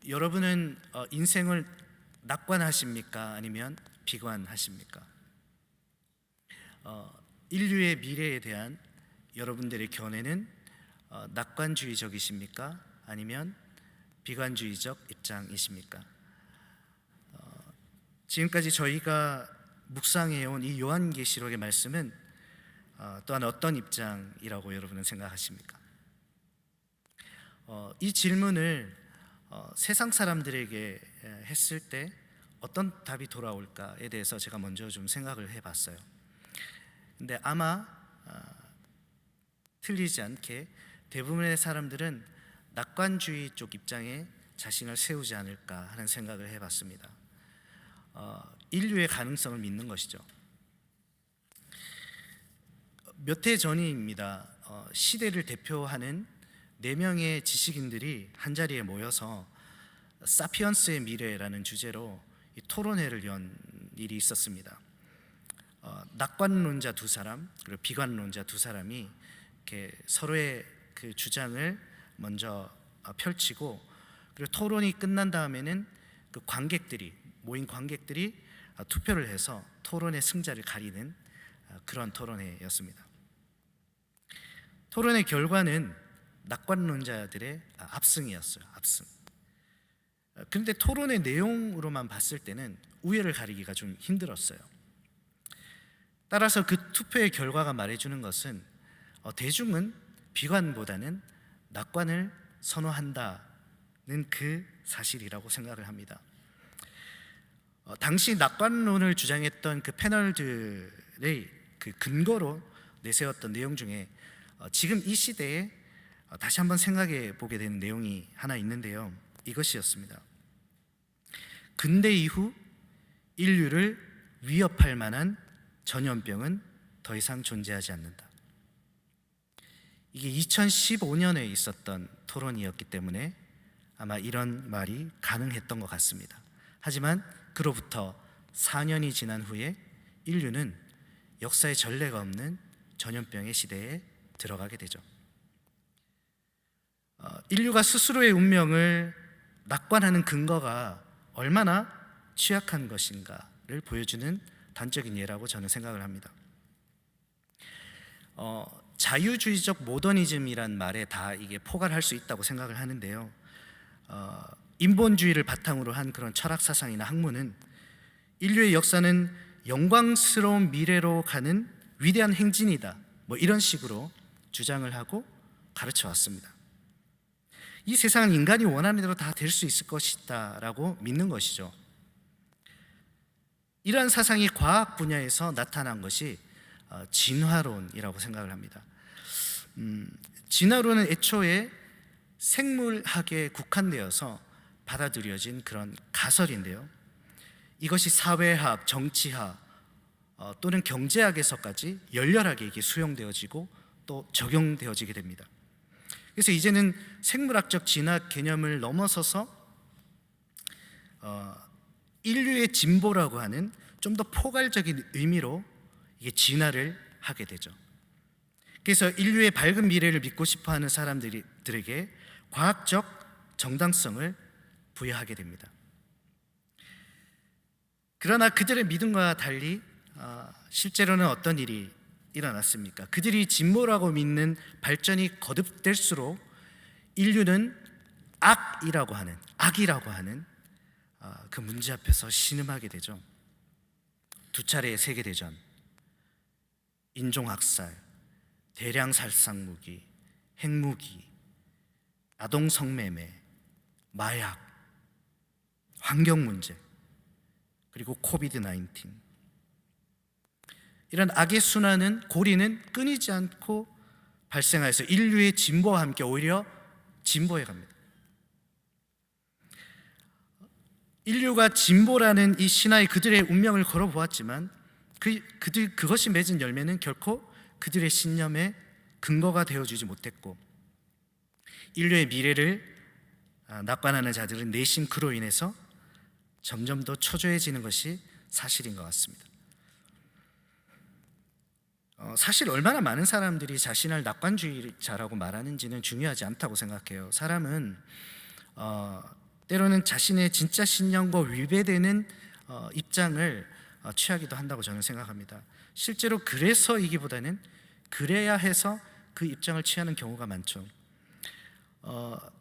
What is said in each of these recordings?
여러분은 인생을 낙관하십니까? 아니면 비관하십니까? 인류의 미래에 대한 여러분들의 견해는 낙관주의적이십니까? 아니면 비관주의적 입장이십니까? 지금까지 저희가 묵상해온 이 요한계시록의 말씀은 또한 어떤 입장이라고 여러분은 생각하십니까? 이 질문을 세상 사람들에게 했을 때 어떤 답이 돌아올까에 대해서 제가 먼저 좀 생각을 해봤어요. 근데 아마 틀리지 않게 대부분의 사람들은 낙관주의 쪽 입장에 자신을 세우지 않을까 하는 생각을 해봤습니다. 인류의 가능성을 믿는 것이죠. 몇 해 전입니다. 시대를 대표하는 4명의 지식인들이 한자리에 모여서 사피언스의 미래라는 주제로 토론회를 연 일이 있었습니다. 낙관론자 2사람 그리고 비관론자 2사람이 이렇게 서로의 그 주장을 먼저 펼치고, 그리고 토론이 끝난 다음에는 그 모인 관객들이 투표를 해서 토론의 승자를 가리는 그런 토론회였습니다. 토론의 결과는 낙관론자들의 압승이었어요. 압승. 그런데 토론의 내용으로만 봤을 때는 우열을 가리기가 좀 힘들었어요. 따라서 그 투표의 결과가 말해주는 것은 대중은 비관보다는 낙관을 선호한다는 그 사실이라고 생각을 합니다. 당시 낙관론을 주장했던 그 패널들의 그 근거로 내세웠던 내용 중에 지금 이 시대에 다시 한번 생각해 보게 되는 내용이 하나 있는데요. 이것이었습니다. 근대 이후 인류를 위협할 만한 전염병은 더 이상 존재하지 않는다. 이게 2015년에 있었던 토론이었기 때문에 아마 이런 말이 가능했던 것 같습니다. 하지만 그로부터 4년이 지난 후에 인류는 역사의 전례가 없는 전염병의 시대에 들어가게 되죠. 인류가 스스로의 운명을 낙관하는 근거가 얼마나 취약한 것인가를 보여주는 단적인 예라고 저는 생각을 합니다. 자유주의적 모더니즘이란 말에 다 이게 포괄할 수 있다고 생각을 하는데요. 인본주의를 바탕으로 한 그런 철학 사상이나 학문은 인류의 역사는 영광스러운 미래로 가는 위대한 행진이다, 이런 식으로 주장을 하고 가르쳐 왔습니다. 이 세상은 인간이 원하는 대로 다 될 수 있을 것이다 라고 믿는 것이죠. 이러한 사상이 과학 분야에서 나타난 것이 진화론이라고 생각을 합니다. 진화론은 애초에 생물학에 국한되어서 받아들여진 그런 가설인데요. 이것이 사회학, 정치학 또는 경제학에서까지 열렬하게 이게 수용되어지고 또 적용되어지게 됩니다. 그래서 이제는 생물학적 진화 개념을 넘어서서 인류의 진보라고 하는 좀 더 포괄적인 의미로 이게 진화를 하게 되죠. 그래서 인류의 밝은 미래를 믿고 싶어하는 사람들에게 과학적 정당성을 부여하게 됩니다. 그러나 그들의 믿음과 달리 실제로는 어떤 일이 일어났습니까? 그들이 진보라고 믿는 발전이 거듭될수록 인류는 악이라고 하는 그 문제 앞에서 신음하게 되죠. 2차례의 세계대전, 인종학살, 대량 살상무기, 핵무기, 아동성매매, 마약, 환경문제, 그리고 코비드-19, 이런 악의 순환은 고리는 끊이지 않고 발생하여서 인류의 진보와 함께 오히려 진보해 갑니다. 인류가 진보라는 이 신화에 그들의 운명을 걸어보았지만 그것이 맺은 열매는 결코 그들의 신념의 근거가 되어주지 못했고, 인류의 미래를 낙관하는 자들은 내심 그로 인해서 점점 더 초조해지는 것이 사실인 것 같습니다. 사실 얼마나 많은 사람들이 자신을 낙관주의자라고 말하는지는 중요하지 않다고 생각해요. 사람은 때로는 자신의 진짜 신념과 위배되는 입장을 취하기도 한다고 저는 생각합니다. 실제로 그래서이기보다는 그래야 해서 그 입장을 취하는 경우가 많죠.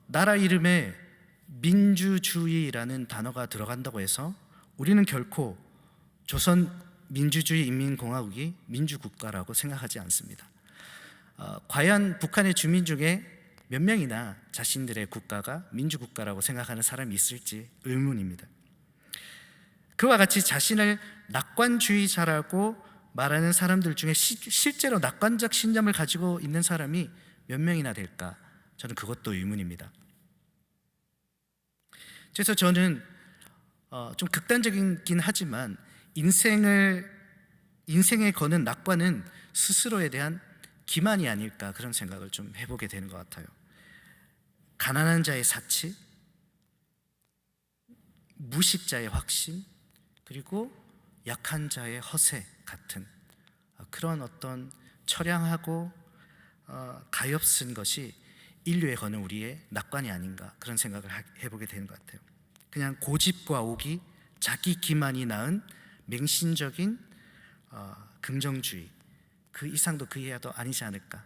나라 이름에 민주주의라는 단어가 들어간다고 해서 우리는 결코 조선 민주주의 인민공화국이 민주국가라고 생각하지 않습니다. 과연 북한의 주민 중에 몇 명이나 자신들의 국가가 민주국가라고 생각하는 사람이 있을지 의문입니다. 그와 같이 자신을 낙관주의자라고 말하는 사람들 중에 실제로 낙관적 신념을 가지고 있는 사람이 몇 명이나 될까? 저는 그것도 의문입니다. 그래서 저는 좀 극단적이긴 하지만 인생에 거는 낙관은 스스로에 대한 기만이 아닐까, 그런 생각을 좀 해보게 되는 것 같아요. 가난한 자의 사치, 무식자의 확신, 그리고 약한 자의 허세 같은 그런 어떤 처량하고 가엾은 것이 인류에 거는 우리의 낙관이 아닌가, 그런 생각을 해보게 되는 것 같아요. 그냥 고집과 오기, 자기 기만이 낳은 맹신적인 긍정주의, 그 이상도 그 이하도 아니지 않을까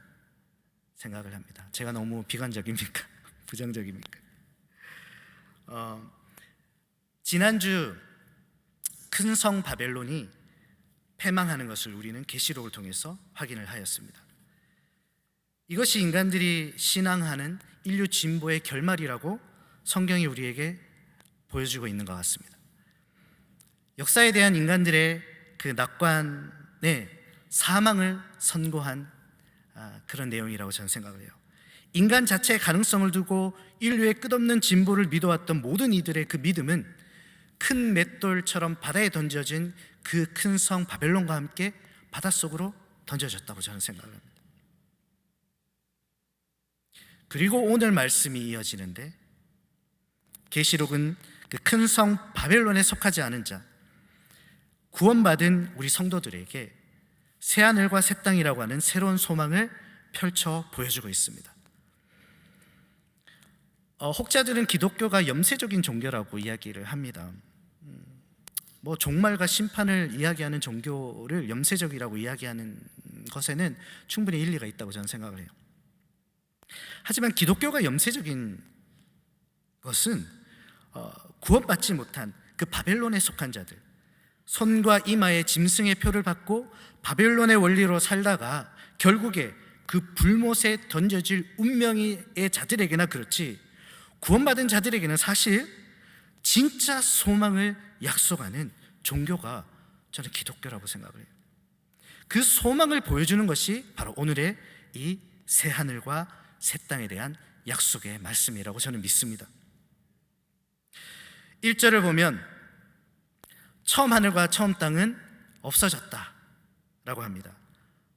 생각을 합니다. 제가 너무 비관적입니까? 부정적입니까? 지난주 큰 성 바벨론이 패망하는 것을 우리는 계시록을 통해서 확인을 하였습니다. 이것이 인간들이 신앙하는 인류 진보의 결말이라고 성경이 우리에게 보여주고 있는 것 같습니다. 역사에 대한 인간들의 그 낙관의 사망을 선고한 그런 내용이라고 저는 생각을 해요. 인간 자체의 가능성을 두고 인류의 끝없는 진보를 믿어왔던 모든 이들의 그 믿음은 큰 맷돌처럼 바다에 던져진 그 큰 성 바벨론과 함께 바닷속으로 던져졌다고 저는 생각을 합니다. 그리고 오늘 말씀이 이어지는데, 계시록은 그 큰 성 바벨론에 속하지 않은 자, 구원받은 우리 성도들에게 새하늘과 새 땅이라고 하는 새로운 소망을 펼쳐 보여주고 있습니다. 혹자들은 기독교가 염세적인 종교라고 이야기를 합니다. 종말과 심판을 이야기하는 종교를 염세적이라고 이야기하는 것에는 충분히 일리가 있다고 저는 생각을 해요. 하지만 기독교가 염세적인 것은 구원받지 못한 그 바벨론에 속한 자들, 손과 이마에 짐승의 표를 받고 바벨론의 원리로 살다가 결국에 그 불못에 던져질 운명의 자들에게나 그렇지, 구원받은 자들에게는 사실 진짜 소망을 약속하는 종교가 저는 기독교라고 생각을 해요. 그 소망을 보여주는 것이 바로 오늘의 이 새하늘과 새 땅에 대한 약속의 말씀이라고 저는 믿습니다. 1절을 보면 처음 하늘과 처음 땅은 없어졌다 라고 합니다.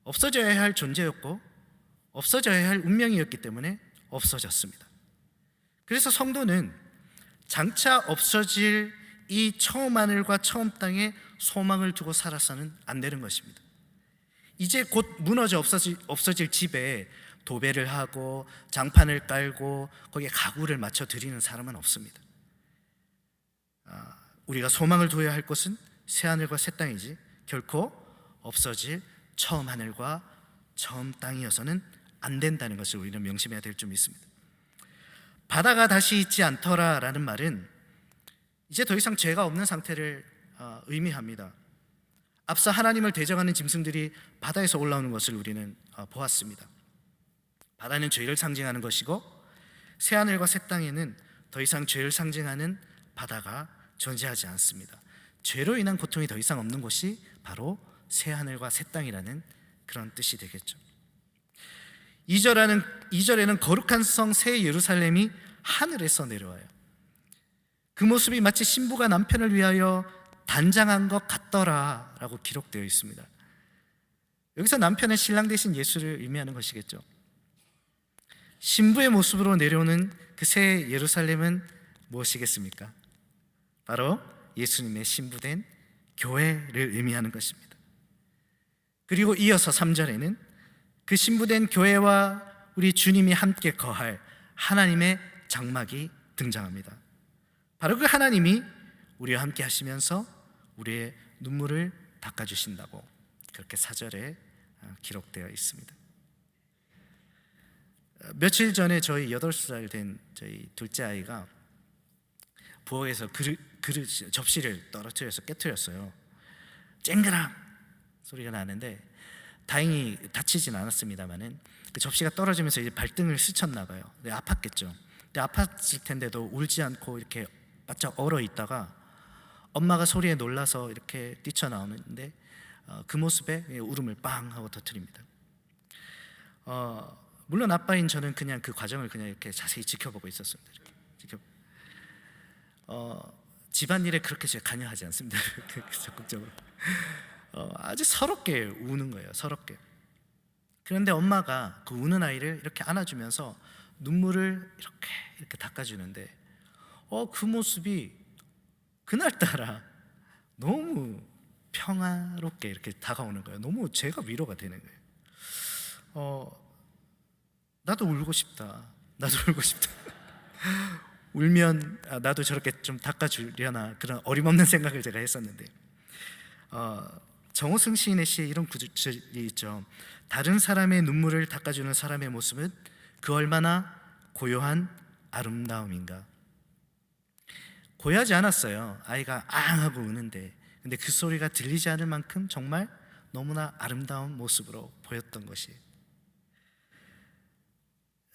없어져야 할 존재였고 없어져야 할 운명이었기 때문에 없어졌습니다. 그래서 성도는 장차 없어질 이 처음 하늘과 처음 땅에 소망을 두고 살아서는 안 되는 것입니다. 이제 곧 무너져 없어질 집에 도배를 하고 장판을 깔고 거기에 가구를 맞춰 드리는 사람은 없습니다. 우리가 소망을 두어야 할 것은 새 하늘과 새 땅이지 결코 없어질 처음 하늘과 처음 땅이어서는 안 된다는 것을 우리는 명심해야 될 줄 믿습니다. 바다가 다시 있지 않더라라는 말은 이제 더 이상 죄가 없는 상태를 의미합니다. 앞서 하나님을 대적하는 짐승들이 바다에서 올라오는 것을 우리는 보았습니다. 바다는 죄를 상징하는 것이고 새하늘과 새 땅에는 더 이상 죄를 상징하는 바다가 존재하지 않습니다. 죄로 인한 고통이 더 이상 없는 곳이 바로 새하늘과 새 땅이라는 그런 뜻이 되겠죠. 2절에는 거룩한 성 새 예루살렘이 하늘에서 내려와요. 그 모습이 마치 신부가 남편을 위하여 단장한 것 같더라 라고 기록되어 있습니다. 여기서 남편은 신랑 대신 예수를 의미하는 것이겠죠. 신부의 모습으로 내려오는 그 새 예루살렘은 무엇이겠습니까? 바로 예수님의 신부된 교회를 의미하는 것입니다. 그리고 이어서 3절에는 그 신부된 교회와 우리 주님이 함께 거할 하나님의 장막이 등장합니다. 바로 그 하나님이 우리와 함께 하시면서 우리의 눈물을 닦아주신다고 그렇게 사절에 기록되어 있습니다. 며칠 전에 저희 8살 된 저희 둘째 아이가 부엌에서 접시를 떨어뜨려서 깨뜨렸어요. 쨍그랑 소리가 나는데 다행히 다치진 않았습니다만은 그 접시가 떨어지면서 이제 발등을 스쳤나 봐요. 아팠겠죠. 근데 아팠을 텐데도 울지 않고 이렇게 바짝 얼어 있다가 엄마가 소리에 놀라서 이렇게 뛰쳐나오는데 그 모습에 울음을 빵 하고 터뜨립니다. 물론 아빠인 저는 그냥 그 과정을 그냥 이렇게 자세히 지켜보고 있었습니다. 이렇게 집안일에 그렇게 제가 관여하지 않습니다. 적극적으로 아주 서럽게 우는 거예요. 서럽게. 그런데 엄마가 그 우는 아이를 이렇게 안아주면서 눈물을 이렇게 닦아주는데 그 모습이 그날따라 너무 평화롭게 이렇게 다가오는 거예요. 너무 제가 위로가 되는 거예요. 나도 울고 싶다. 나도 울고 싶다. 울면 나도 저렇게 좀 닦아주려나 그런 어림없는 생각을 제가 했었는데 정호승 시인의 시에 이런 구절이 있죠. 다른 사람의 눈물을 닦아주는 사람의 모습은 그 얼마나 고요한 아름다움인가. 고요하지 않았어요. 아이가 앙 하고 우는데 근데 그 소리가 들리지 않을 만큼 정말 너무나 아름다운 모습으로 보였던 것이,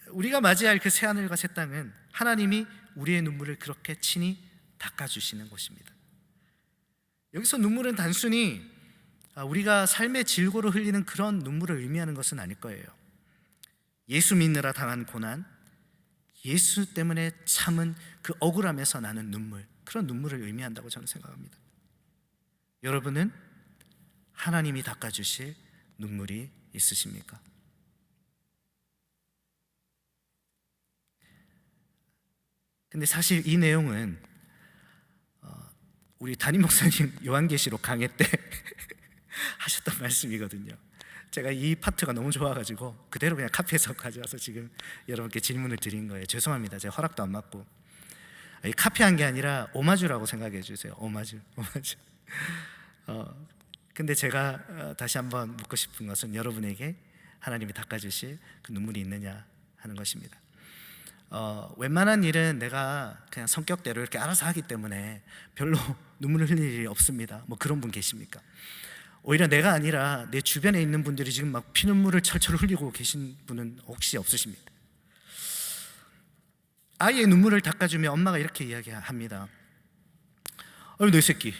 우리가 맞이할 그 새하늘과 새 땅은 하나님이 우리의 눈물을 그렇게 친히 닦아주시는 곳입니다. 여기서 눈물은 단순히 우리가 삶의 질고로 흘리는 그런 눈물을 의미하는 것은 아닐 거예요. 예수 믿느라 당한 고난, 예수 때문에 참은 그 억울함에서 나는 눈물, 그런 눈물을 의미한다고 저는 생각합니다. 여러분은 하나님이 닦아주실 눈물이 있으십니까? 근데 사실 이 내용은 우리 담임 목사님 요한계시록 강해 때 하셨던 말씀이거든요. 제가 이 파트가 너무 좋아가지고 그대로 그냥 카피해서 가져와서 지금 여러분께 질문을 드린 거예요. 죄송합니다. 제가 허락도 안 받고. 카피한 게 아니라 오마주라고 생각해 주세요. 오마주. 근데 제가 다시 한번 묻고 싶은 것은 여러분에게 하나님이 닦아주실 그 눈물이 있느냐 하는 것입니다. 웬만한 일은 내가 그냥 성격대로 이렇게 알아서 하기 때문에 별로 눈물을 흘릴 일이 없습니다. 뭐 그런 분 계십니까? 오히려 내가 아니라 내 주변에 있는 분들이 지금 막 피눈물을 철철 흘리고 계신 분은 혹시 없으십니까? 아이의 눈물을 닦아주며 엄마가 이렇게 이야기합니다. 어이 내 새끼,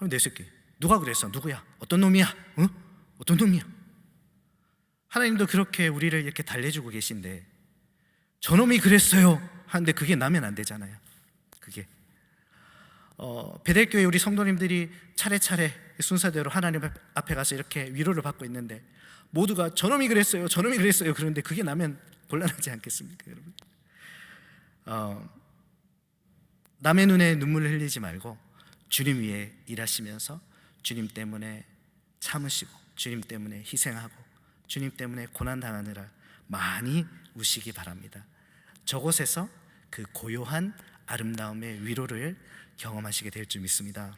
내 새끼 누가 그랬어? 누구야? 어떤 놈이야? 어떤 놈이야? 하나님도 그렇게 우리를 이렇게 달래주고 계신데 저놈이 그랬어요 하는데 그게 나면 안 되잖아요. 그게 베델교회 우리 성도님들이 차례차례 순서대로 하나님 앞에 가서 이렇게 위로를 받고 있는데 모두가 저놈이 그랬어요, 저놈이 그랬어요 그런데 그게 나면 곤란하지 않겠습니까, 여러분? 남의 눈에 눈물을 흘리지 말고 주님 위해 일하시면서 주님 때문에 참으시고 주님 때문에 희생하고 주님 때문에 고난당하느라 많이 우시기 바랍니다. 저곳에서 그 고요한 아름다움의 위로를 경험하시게 될 줄 믿습니다.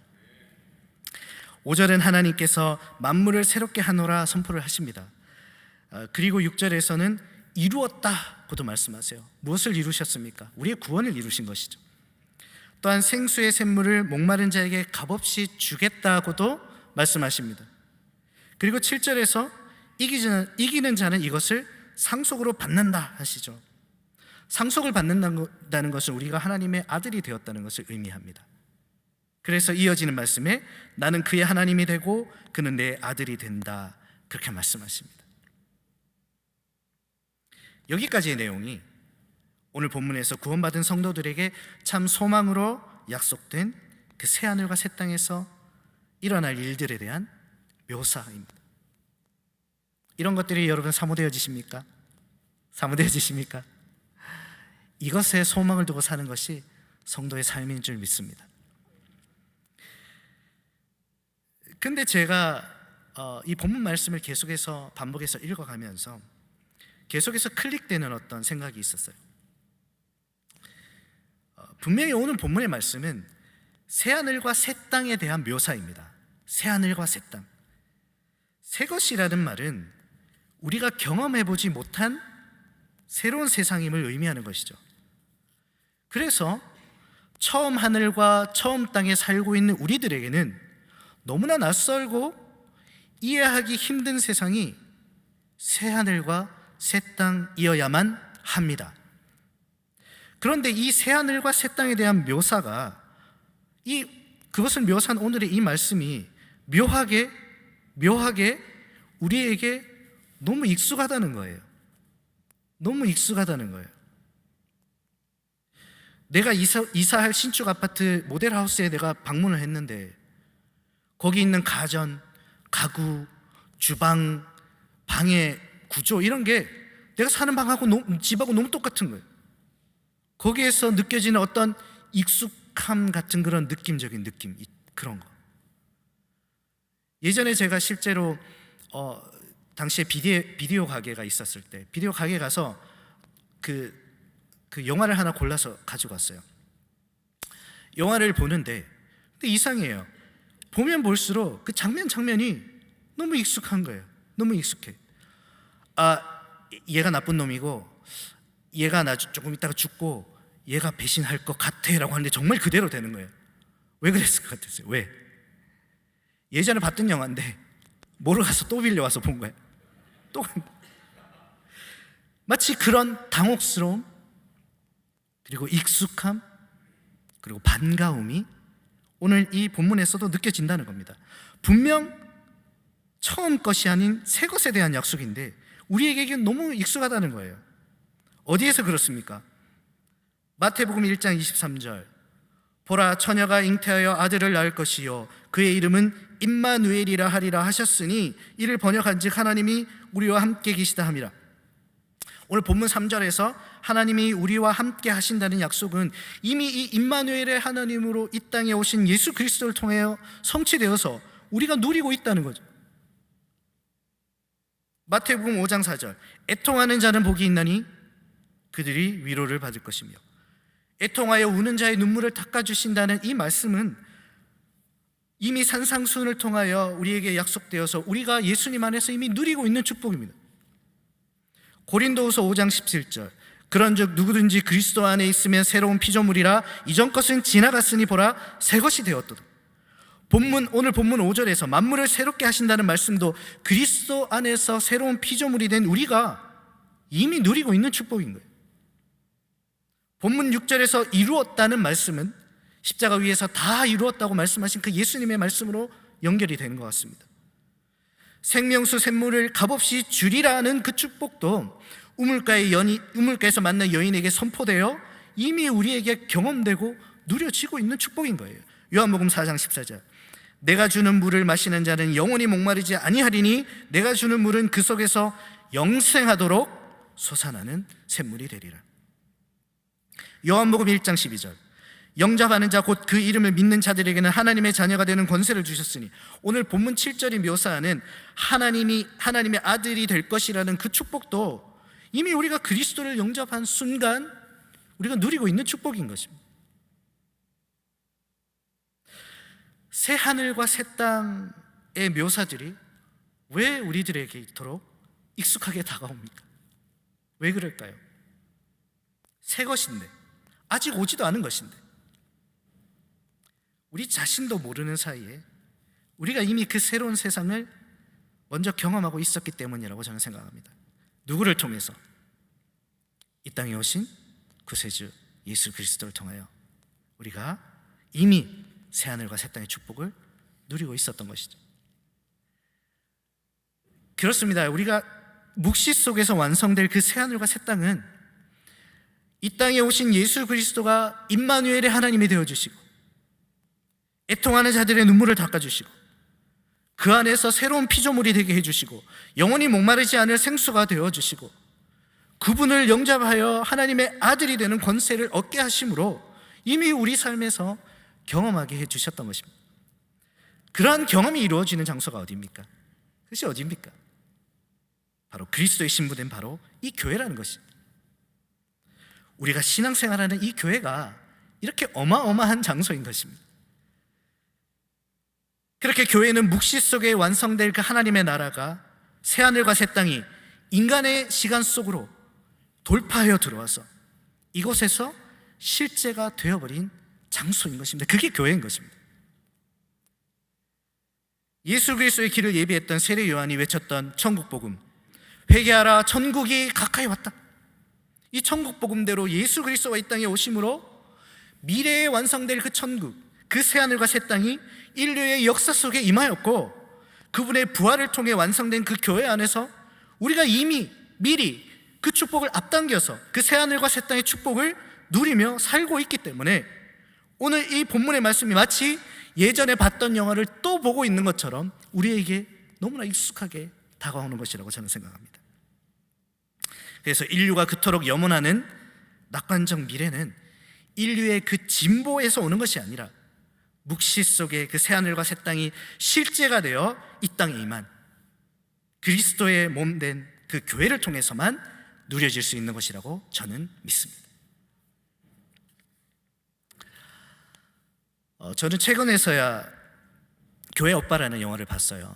5절은 하나님께서 만물을 새롭게 하노라 선포를 하십니다. 그리고 6절에서는 이루었다고도 말씀하세요. 무엇을 이루셨습니까? 우리의 구원을 이루신 것이죠. 또한 생수의 샘물을 목마른 자에게 값없이 주겠다고도 말씀하십니다. 그리고 7절에서 이기는 자는 이것을 상속으로 받는다 하시죠. 상속을 받는다는 것은 우리가 하나님의 아들이 되었다는 것을 의미합니다. 그래서 이어지는 말씀에 나는 그의 하나님이 되고 그는 내 아들이 된다 그렇게 말씀하십니다. 여기까지의 내용이 오늘 본문에서 구원받은 성도들에게 참 소망으로 약속된 그 새하늘과 새 땅에서 일어날 일들에 대한 묘사입니다. 이런 것들이 여러분 사모되어지십니까? 사모되어지십니까? 이것에 소망을 두고 사는 것이 성도의 삶인 줄 믿습니다. 근데 제가 이 본문 말씀을 계속해서 반복해서 읽어가면서 계속해서 클릭되는 어떤 생각이 있었어요. 분명히 오늘 본문의 말씀은 새하늘과 새 땅에 대한 묘사입니다. 새하늘과 새 땅. 새 것이라는 말은 우리가 경험해보지 못한 새로운 세상임을 의미하는 것이죠. 그래서 처음 하늘과 처음 땅에 살고 있는 우리들에게는 너무나 낯설고 이해하기 힘든 세상이 새 하늘과 새 땅이어야만 합니다. 그런데 이 새 하늘과 새 땅에 대한 묘사가 그것을 묘사한 오늘의 이 말씀이 묘하게 우리에게 너무 익숙하다는 거예요. 너무 익숙하다는 거예요. 내가 이사할 신축 아파트 모델하우스에 내가 방문을 했는데 거기 있는 가전, 가구, 주방, 방의 구조 이런 게 내가 사는 방하고 집하고 너무 똑같은 거예요. 거기에서 느껴지는 어떤 익숙함 같은 그런 느낌적인 느낌, 그런 거. 예전에 제가 실제로 당시에 비디오 가게가 있었을 때 비디오 가게 가서 그 영화를 하나 골라서 가지고 왔어요. 영화를 보는데 근데 이상해요. 보면 볼수록 그 장면이 너무 익숙한 거예요. 너무 익숙해. 얘가 나쁜 놈이고 얘가 조금 있다가 죽고 얘가 배신할 것 같아 라고 하는데 정말 그대로 되는 거예요. 왜 그랬을 것 같았어요? 왜? 예전에 봤던 영화인데 모르고 가서 또 빌려와서 본 거예요. 또 마치 그런 당혹스러움 그리고 익숙함 그리고 반가움이 오늘 이 본문에서도 느껴진다는 겁니다. 분명 처음 것이 아닌 새 것에 대한 약속인데 우리에게 너무 익숙하다는 거예요. 어디에서 그렇습니까? 마태복음 1장 23절 보라 처녀가 잉태하여 아들을 낳을 것이요 그의 이름은 임마누엘이라 하리라 하셨으니 이를 번역한즉 하나님이 우리와 함께 계시다 함이라. 오늘 본문 3절에서 하나님이 우리와 함께 하신다는 약속은 이미 이 임마누엘의 하나님으로 이 땅에 오신 예수 그리스도를 통하여 성취되어서 우리가 누리고 있다는 거죠. 마태복음 5장 4절 애통하는 자는 복이 있나니 그들이 위로를 받을 것이며 애통하여 우는 자의 눈물을 닦아주신다는 이 말씀은 이미 산상수훈을 통하여 우리에게 약속되어서 우리가 예수님 안에서 이미 누리고 있는 축복입니다. 고린도후서 5장 17절 그런즉 누구든지 그리스도 안에 있으면 새로운 피조물이라 이전 것은 지나갔으니 보라 새 것이 되었도다. 오늘 본문 5절에서 만물을 새롭게 하신다는 말씀도 그리스도 안에서 새로운 피조물이 된 우리가 이미 누리고 있는 축복인 거예요. 본문 6절에서 이루었다는 말씀은 십자가 위에서 다 이루었다고 말씀하신 그 예수님의 말씀으로 연결이 되는 것 같습니다. 생명수 샘물을 값없이 주리라는 그 축복도 우물가에서 만난 여인에게 선포되어 이미 우리에게 경험되고 누려지고 있는 축복인 거예요. 요한복음 4장 14절 내가 주는 물을 마시는 자는 영원히 목마르지 아니하리니 내가 주는 물은 그 속에서 영생하도록 솟아나는 샘물이 되리라. 요한복음 1장 12절 영접하는 자 곧 그 이름을 믿는 자들에게는 하나님의 자녀가 되는 권세를 주셨으니 오늘 본문 7절이 묘사하는 하나님의 아들이 될 것이라는 그 축복도 이미 우리가 그리스도를 영접한 순간 우리가 누리고 있는 축복인 것입니다. 새 하늘과 새 땅의 묘사들이 왜 우리들에게 이토록 익숙하게 다가옵니까? 왜 그럴까요? 새 것인데 아직 오지도 않은 것인데 우리 자신도 모르는 사이에 우리가 이미 그 새로운 세상을 먼저 경험하고 있었기 때문이라고 저는 생각합니다. 누구를 통해서? 이 땅에 오신 구세주 예수 그리스도를 통하여 우리가 이미 새하늘과 새 땅의 축복을 누리고 있었던 것이죠. 그렇습니다. 우리가 묵시 속에서 완성될 그 새하늘과 새 땅은 이 땅에 오신 예수 그리스도가 임마누엘의 하나님이 되어주시고 애통하는 자들의 눈물을 닦아주시고 그 안에서 새로운 피조물이 되게 해주시고 영원히 목마르지 않을 생수가 되어주시고 그분을 영접하여 하나님의 아들이 되는 권세를 얻게 하심으로 이미 우리 삶에서 경험하게 해주셨던 것입니다. 그러한 경험이 이루어지는 장소가 어디입니까? 그것이 어디입니까? 바로 그리스도의 신부된 바로 이 교회라는 것입니다. 우리가 신앙생활하는 이 교회가 이렇게 어마어마한 장소인 것입니다. 그렇게 교회는 묵시 속에 완성될 그 하나님의 나라가 새하늘과 새 땅이 인간의 시간 속으로 돌파하여 들어와서 이곳에서 실제가 되어버린 장소인 것입니다. 그게 교회인 것입니다. 예수 그리스도의 길을 예비했던 세례 요한이 외쳤던 천국 복음, 회개하라 천국이 가까이 왔다. 이 천국 복음대로 예수 그리스도가 이 땅에 오심으로 미래에 완성될 그 천국, 그 새하늘과 새 땅이 인류의 역사 속에 임하였고, 그분의 부활을 통해 완성된 그 교회 안에서 우리가 이미 미리 그 축복을 앞당겨서 그 새하늘과 새 땅의 축복을 누리며 살고 있기 때문에 오늘 이 본문의 말씀이 마치 예전에 봤던 영화를 또 보고 있는 것처럼 우리에게 너무나 익숙하게 다가오는 것이라고 저는 생각합니다. 그래서 인류가 그토록 염원하는 낙관적 미래는 인류의 그 진보에서 오는 것이 아니라 묵시 속에 그 새하늘과 새 땅이 실제가 되어 이 땅에 임한 그리스도의 몸된 그 교회를 통해서만 누려질 수 있는 것이라고 저는 믿습니다. 저는 최근에서야 교회 오빠라는 영화를 봤어요.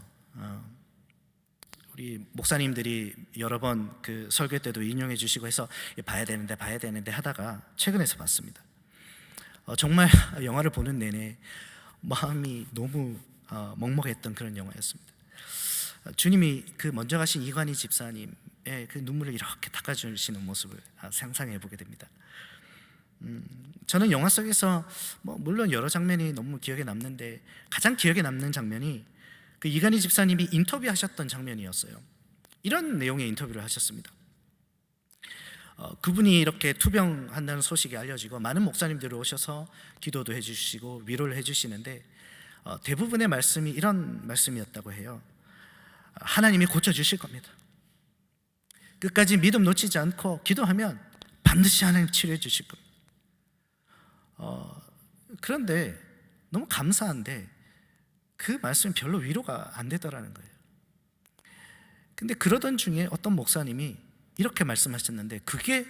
우리 목사님들이 여러 번 그 설교 때도 인용해 주시고 해서 봐야 되는데 하다가 최근에서 봤습니다. 정말 영화를 보는 내내 마음이 너무 먹먹했던 그런 영화였습니다. 주님이 그 먼저 가신 이관희 집사님의 그 눈물을 이렇게 닦아주시는 모습을 상상해 보게 됩니다. 저는 영화 속에서 물론 여러 장면이 너무 기억에 남는데 가장 기억에 남는 장면이 그 이관희 집사님이 인터뷰하셨던 장면이었어요. 이런 내용의 인터뷰를 하셨습니다. 그분이 이렇게 투병한다는 소식이 알려지고 많은 목사님들이 오셔서 기도도 해주시고 위로를 해주시는데 대부분의 말씀이 이런 말씀이었다고 해요. 하나님이 고쳐주실 겁니다. 끝까지 믿음 놓치지 않고 기도하면 반드시 하나님 치료해 주실 겁니다. 그런데 너무 감사한데 그 말씀이 별로 위로가 안 되더라는 거예요. 근데 그러던 중에 어떤 목사님이 이렇게 말씀하셨는데 그게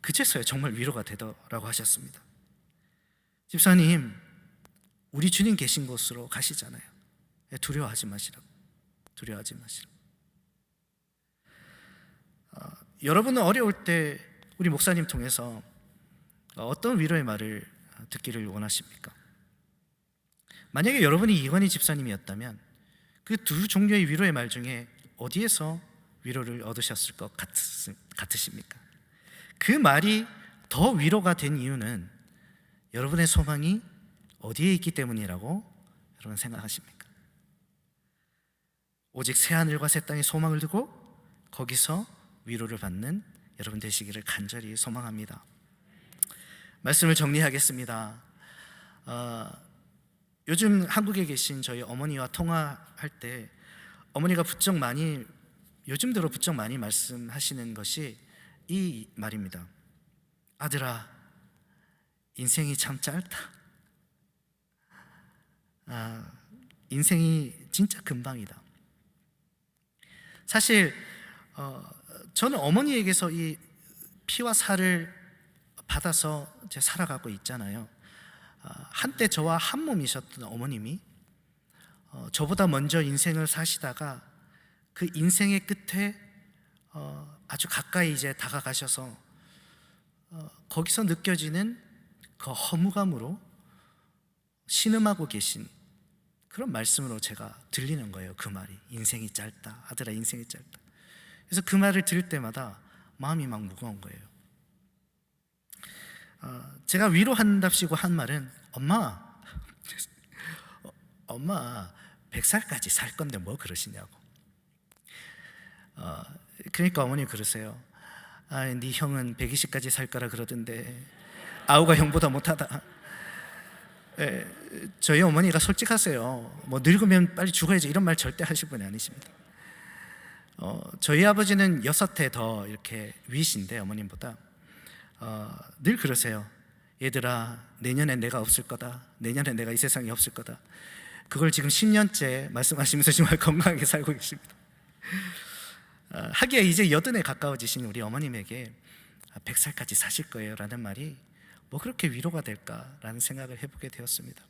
그제서야 정말 위로가 되더라고 하셨습니다. 집사님, 우리 주님 계신 곳으로 가시잖아요. 두려워하지 마시라고. 두려워하지 마시라고. 여러분은 어려울 때 우리 목사님 통해서 어떤 위로의 말을 듣기를 원하십니까? 만약에 여러분이 이관희 집사님이었다면 그 두 종류의 위로의 말 중에 어디에서 위로를 얻으셨을 것 같으십니까? 그 말이 더 위로가 된 이유는 여러분의 소망이 어디에 있기 때문이라고 여러분 생각하십니까? 오직 새하늘과 새 땅에 소망을 두고 거기서 위로를 받는 여러분 되시기를 간절히 소망합니다. 말씀을 정리하겠습니다. 요즘 한국에 계신 저희 어머니와 통화할 때 어머니가 요즘 들어 부쩍 많이 말씀하시는 것이 이 말입니다. 아들아, 인생이 참 짧다. 인생이 진짜 금방이다. 사실 저는 어머니에게서 이 피와 살을 받아서 살아가고 있잖아요. 한때 저와 한 몸이셨던 어머님이 저보다 먼저 인생을 사시다가 그 인생의 끝에 아주 가까이 이제 다가가셔서 거기서 느껴지는 그 허무감으로 신음하고 계신 그런 말씀으로 제가 들리는 거예요. 그 말이 인생이 짧다. 아들아, 인생이 짧다. 그래서 그 말을 들을 때마다 마음이 막 무거운 거예요. 제가 위로한답시고 한 말은 엄마 100살까지 살 건데 뭐 그러시냐고. 그러니까 어머니 그러세요. 네 형은 120까지 살 거라 그러던데 아우가 형보다 못하다. 저희 어머니가 솔직하세요. 뭐 늙으면 빨리 죽어야지 이런 말 절대 하실 분이 아니십니다. 저희 아버지는 6해 더 이렇게 위신데 어머님보다 늘 그러세요. 얘들아, 내년엔 내가 없을 거다. 내년엔 내가 이 세상에 없을 거다. 그걸 지금 10년째 말씀하시면서 정말 건강하게 살고 계십니다. 하기야 이제 80에 가까워지신 우리 어머님에게 100살까지 사실 거예요 라는 말이 뭐 그렇게 위로가 될까라는 생각을 해보게 되었습니다.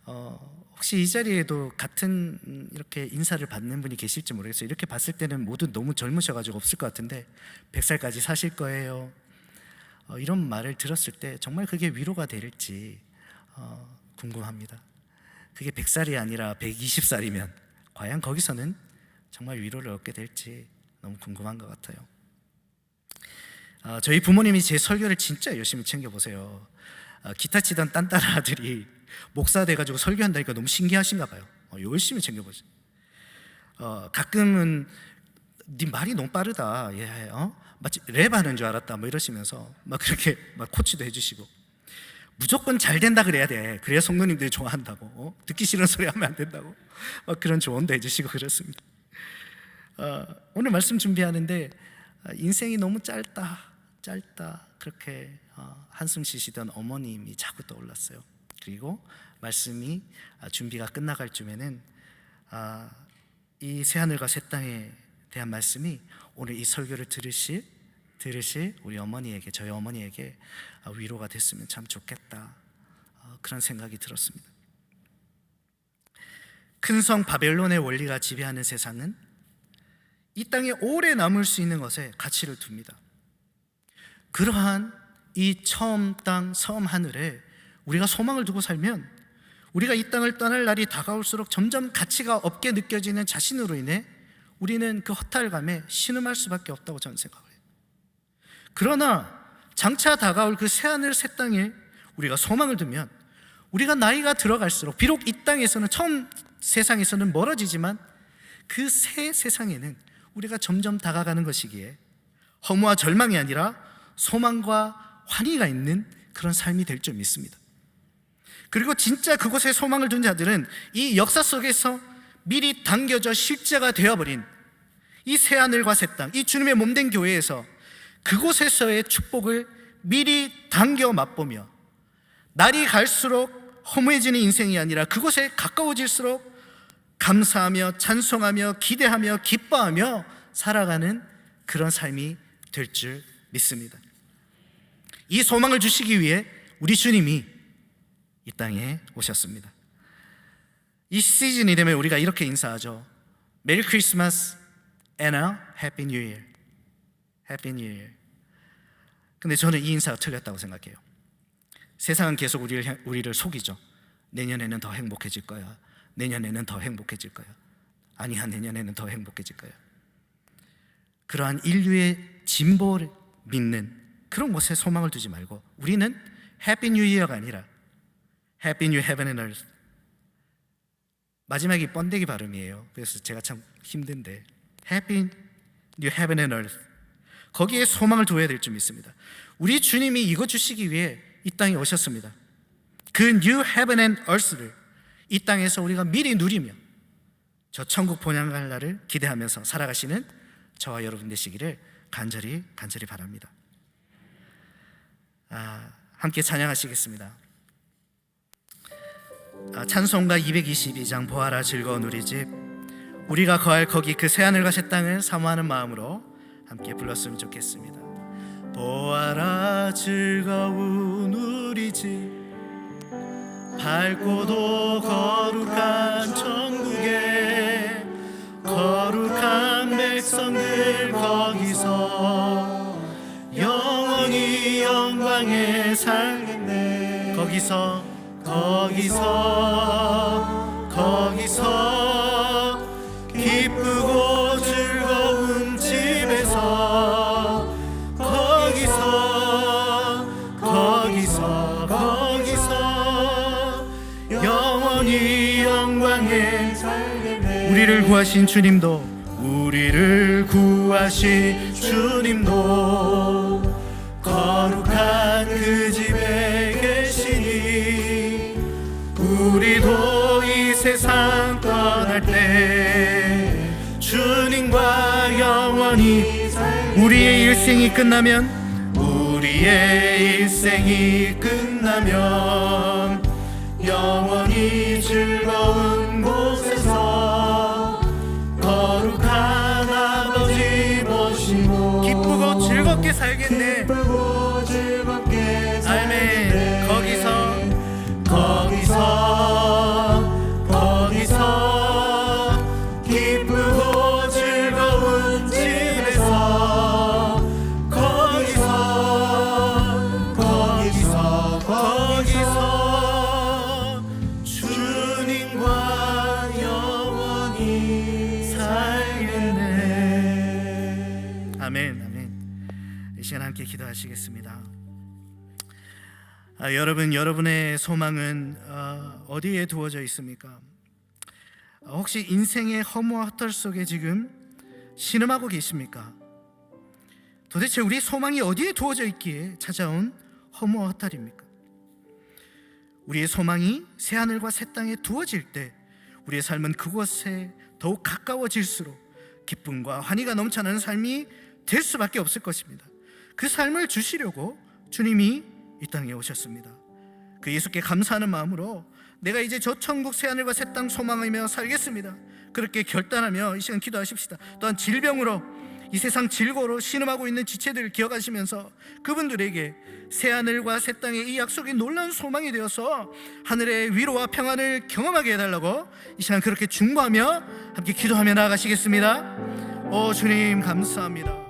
혹시 이 자리에도 같은 이렇게 인사를 받는 분이 계실지 모르겠어요. 이렇게 봤을 때는 모두 너무 젊으셔가지고 없을 것 같은데 100살까지 사실 거예요. 이런 말을 들었을 때 정말 그게 위로가 될지 궁금합니다. 그게 100살이 아니라 120살이면 과연 거기서는 정말 위로를 얻게 될지 너무 궁금한 것 같아요. 저희 부모님이 제 설교를 진짜 열심히 챙겨보세요. 기타 치던 딴따라 아들이 목사 돼가지고 설교한다니까 너무 신기하신가 봐요. 열심히 챙겨보세요. 가끔은 네 말이 너무 빠르다, 마치 랩하는 줄 알았다 뭐 이러시면서 막 그렇게 막 코치도 해주시고, 무조건 잘 된다 그래야 돼, 그래야 성도님들이 좋아한다고, 듣기 싫은 소리 하면 안 된다고 막 그런 조언도 해주시고 그렇습니다. 오늘 말씀 준비하는데 인생이 너무 짧다 그렇게 한숨 쉬시던 어머님이 자꾸 떠올랐어요. 그리고 말씀이 준비가 끝나갈 쯤에는 이 새하늘과 새 땅에 대한 말씀이 오늘 이 설교를 들으실 우리 어머니에게, 저희 어머니에게 위로가 됐으면 참 좋겠다, 그런 생각이 들었습니다. 큰 성 바벨론의 원리가 지배하는 세상은 이 땅에 오래 남을 수 있는 것에 가치를 둡니다. 그러한 이 처음 땅 섬 하늘에 우리가 소망을 두고 살면 우리가 이 땅을 떠날 날이 다가올수록 점점 가치가 없게 느껴지는 자신으로 인해 우리는 그 허탈감에 신음할 수밖에 없다고 저는 생각해요. 그러나 장차 다가올 그 새하늘 새 땅에 우리가 소망을 두면 우리가 나이가 들어갈수록 비록 이 땅에서는 처음 세상에서는 멀어지지만 그 새 세상에는 우리가 점점 다가가는 것이기에 허무와 절망이 아니라 소망과 환희가 있는 그런 삶이 될 줄 믿습니다. 그리고 진짜 그곳에 소망을 둔 자들은 이 역사 속에서 미리 당겨져 실제가 되어버린 이 새하늘과 새 땅, 이 주님의 몸된 교회에서 그곳에서의 축복을 미리 당겨 맛보며 날이 갈수록 허무해지는 인생이 아니라 그곳에 가까워질수록 감사하며 찬송하며 기대하며 기뻐하며 살아가는 그런 삶이 될 줄 믿습니다. 이 소망을 주시기 위해 우리 주님이 이 땅에 오셨습니다. 이 시즌이 되면 우리가 이렇게 인사하죠. 메리 크리스마스 and a 해피 뉴 이어. 해피 뉴 이어. 근데 저는 이 인사가 틀렸다고 생각해요. 세상은 계속 우리를 속이죠. 내년에는 더 행복해질 거야. 내년에는 더 행복해질 거야. 아니야, 내년에는 더 행복해질 거야. 그러한 인류의 진보를 믿는 그런 곳에 소망을 두지 말고 우리는 해피 뉴 이어가 아니라 해피 뉴 헤븐 앤 얼스. 마지막이 번데기 발음이에요. 그래서 제가 참 힘든데 해피 뉴 헤븐 앤 얼스, 거기에 소망을 두어야 될 줄 믿습니다. 우리 주님이 이거 주시기 위해 이 땅에 오셨습니다. 그 뉴 헤븐 앤 얼스를 이 땅에서 우리가 미리 누리며 저 천국 본향할 날을 기대하면서 살아가시는 저와 여러분 되시기를 간절히 바랍니다. 함께 찬양하시겠습니다. 찬송가 222장 보아라 즐거운 우리 집, 우리가 거할 거기 그 새하늘과 새 땅을 사모하는 마음으로 함께 불렀으면 좋겠습니다. 보아라 즐거운 우리 집, 밝고도 거룩한 천국에 거룩한 백성들 거기서 영원히 영광에 살겠네. 거기서 기쁘고 즐거운 집에서 거기서 영원히 영광에 살겠네. 우리를 구하신 주님도 거룩한 그 집에 계시니 우리도 이 세상 떠날 때 주님과 영원히 우리의 일생이 끝나면 영원히 즐거운 곳에서 거룩한 아버지 모시고 기쁘고 즐겁게 살겠네. 아멘. 기도하시겠습니다. 여러분, 여러분의 소망은 어디에 두어져 있습니까? 혹시 인생의 허무와 헛털 속에 지금 신음하고 계십니까? 도대체 우리 소망이 어디에 두어져 있기에 찾아온 허무와 헛털입니까? 우리의 소망이 새하늘과 새 땅에 두어질 때 우리의 삶은 그곳에 더욱 가까워질수록 기쁨과 환희가 넘쳐나는 삶이 될 수밖에 없을 것입니다. 그 삶을 주시려고 주님이 이 땅에 오셨습니다. 그 예수께 감사하는 마음으로 내가 이제 저 천국 새하늘과 새 땅 소망하며 살겠습니다, 그렇게 결단하며 이 시간 기도하십시다. 또한 질병으로 이 세상 질고로 신음하고 있는 지체들을 기억하시면서 그분들에게 새하늘과 새 땅의 이 약속이 놀라운 소망이 되어서 하늘의 위로와 평안을 경험하게 해달라고 이 시간 그렇게 중보하며 함께 기도하며 나아가시겠습니다. 오 주님 감사합니다.